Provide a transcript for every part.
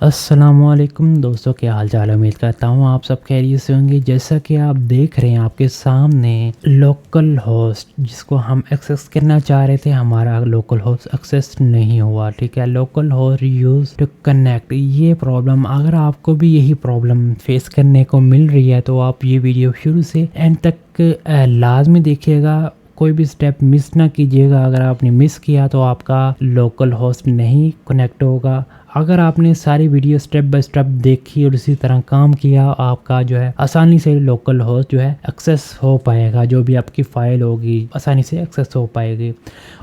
السلام علیکم دوستوں، کیا حال چال ہے؟ امید کرتا ہوں آپ سب خیریت سے ہوں گے۔ جیسا کہ آپ دیکھ رہے ہیں آپ کے سامنے لوکل ہوسٹ جس کو ہم ایکسیس کرنا چاہ رہے تھے، ہمارا لوکل ہوسٹ ایکسیس نہیں ہوا، ٹھیک ہے۔ Local host use to connect, یہ پرابلم اگر آپ کو بھی یہی پرابلم فیس کرنے کو مل رہی ہے تو آپ یہ ویڈیو شروع سے اینڈ تک لازمی دیکھیے گا، کوئی بھی سٹیپ مس نہ کیجیے گا۔ اگر آپ نے مس کیا تو آپ کا لوکل ہوسٹ نہیں کنیکٹ ہوگا۔ اگر آپ نے ساری ویڈیو سٹیپ بائی سٹیپ دیکھی اور اسی طرح کام کیا، آپ کا جو ہے آسانی سے لوکل ہوسٹ جو ہے ایکسیس ہو پائے گا، جو بھی آپ کی فائل ہوگی آسانی سے ایکسیس ہو پائے گی۔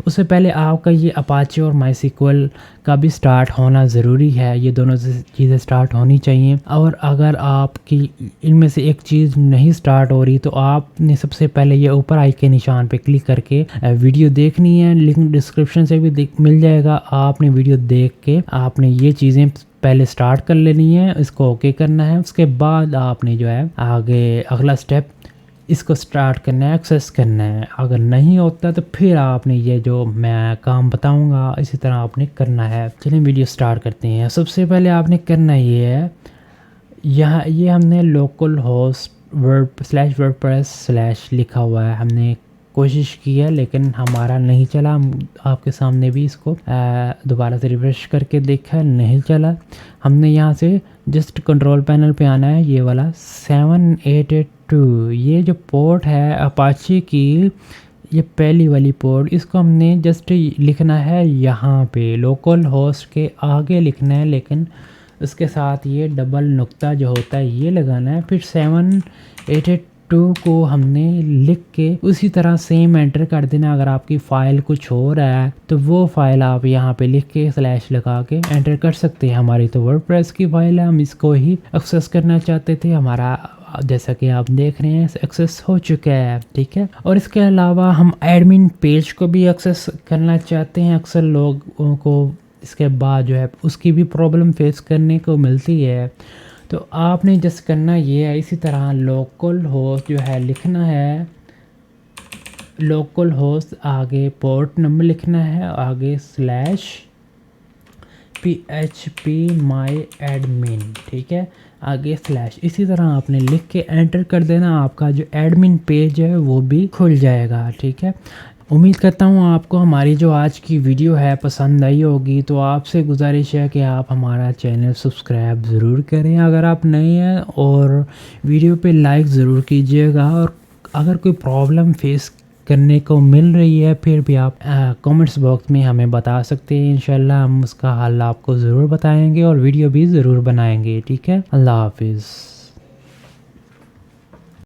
اس سے پہلے آپ کا یہ اپاچے اور مائی سیکوئل کا بھی سٹارٹ ہونا ضروری ہے، یہ دونوں چیزیں سٹارٹ ہونی چاہیے۔ اور اگر آپ کی ان میں سے ایک چیز نہیں سٹارٹ ہو رہی تو آپ نے سب سے پہلے یہ اوپر آئی کے نشان پہ کلک کر کے ویڈیو دیکھنی ہے، لنک ڈسکرپشن سے بھی مل جائے گا۔ آپ نے ویڈیو دیکھ کے آپ نے یہ چیزیں پہلے سٹارٹ کر لینی ہے، اس کو اوکے کرنا ہے۔ اس کے بعد آپ نے جو ہے آگے اگلا سٹیپ اس کو سٹارٹ کرنا ہے، ایکسیس کرنا ہے۔ اگر نہیں ہوتا تو پھر آپ نے یہ جو میں کام بتاؤں گا اسی طرح آپ نے کرنا ہے۔ چلیں ویڈیو سٹارٹ کرتے ہیں۔ سب سے پہلے آپ نے کرنا یہ ہے، یہاں یہ ہم نے لوکل ہوسٹ /wordpress/ لکھا ہوا ہے، ہم نے کوشش کی ہے لیکن ہمارا نہیں چلا۔ آپ کے سامنے بھی اس کو دوبارہ سے ریفریش کر کے دیکھا، نہیں چلا۔ ہم نے یہاں سے جسٹ کنٹرول پینل پہ آنا ہے، یہ والا 7882، یہ جو پورٹ ہے اپاچی کی، یہ پہلی والی پورٹ، اس کو ہم نے جسٹ لکھنا ہے یہاں پہ لوکل ہوسٹ کے آگے لکھنا ہے، لیکن اس کے ساتھ یہ ڈبل نقطہ جو ہوتا ہے یہ لگانا ہے۔ پھر 7882 کو ہم نے لکھ کے اسی طرح سیم انٹر کر دینا۔ اگر آپ کی فائل کچھ ہو رہا ہے تو وہ فائل آپ یہاں پہ لکھ کے / لگا کے انٹر کر سکتے ہیں۔ ہماری تو ورڈپریس کی فائل ہے، ہم اس کو ہی ایکسیس کرنا چاہتے تھے، ہمارا جیسا کہ آپ دیکھ رہے ہیں ایکسیس ہو چکا ہے، ٹھیک ہے۔ اور اس کے علاوہ ہم ایڈمن پیج کو بھی ایکسیس کرنا چاہتے ہیں۔ اکثر لوگوں کو اس کے بعد جو ہے اس کی بھی پرابلم فیس کرنے کو ملتی ہے، تو آپ نے جس کرنا یہ ہے، اسی طرح لوکل ہوسٹ جو ہے لکھنا ہے، لوکل ہوسٹ آگے پورٹ نمبر لکھنا ہے، آگے /php my admin، ٹھیک ہے، آگے / اسی طرح آپ نے لکھ کے انٹر کر دینا۔ آپ کا جو ایڈمن پیج ہے وہ بھی کھل جائے گا، ٹھیک ہے۔ امید کرتا ہوں آپ کو ہماری جو آج کی ویڈیو ہے پسند آئی ہوگی، تو آپ سے گزارش ہے کہ آپ ہمارا چینل سبسکرائب ضرور کریں اگر آپ نئے ہیں، اور ویڈیو پہ لائک ضرور کیجیے گا۔ اور اگر کوئی پرابلم فیس کرنے کو مل رہی ہے پھر بھی آپ کامنٹس باکس میں ہمیں بتا سکتے ہیں، انشاءاللہ ہم اس کا حل آپ کو ضرور بتائیں گے اور ویڈیو بھی ضرور بنائیں گے، ٹھیک ہے۔ اللہ حافظ۔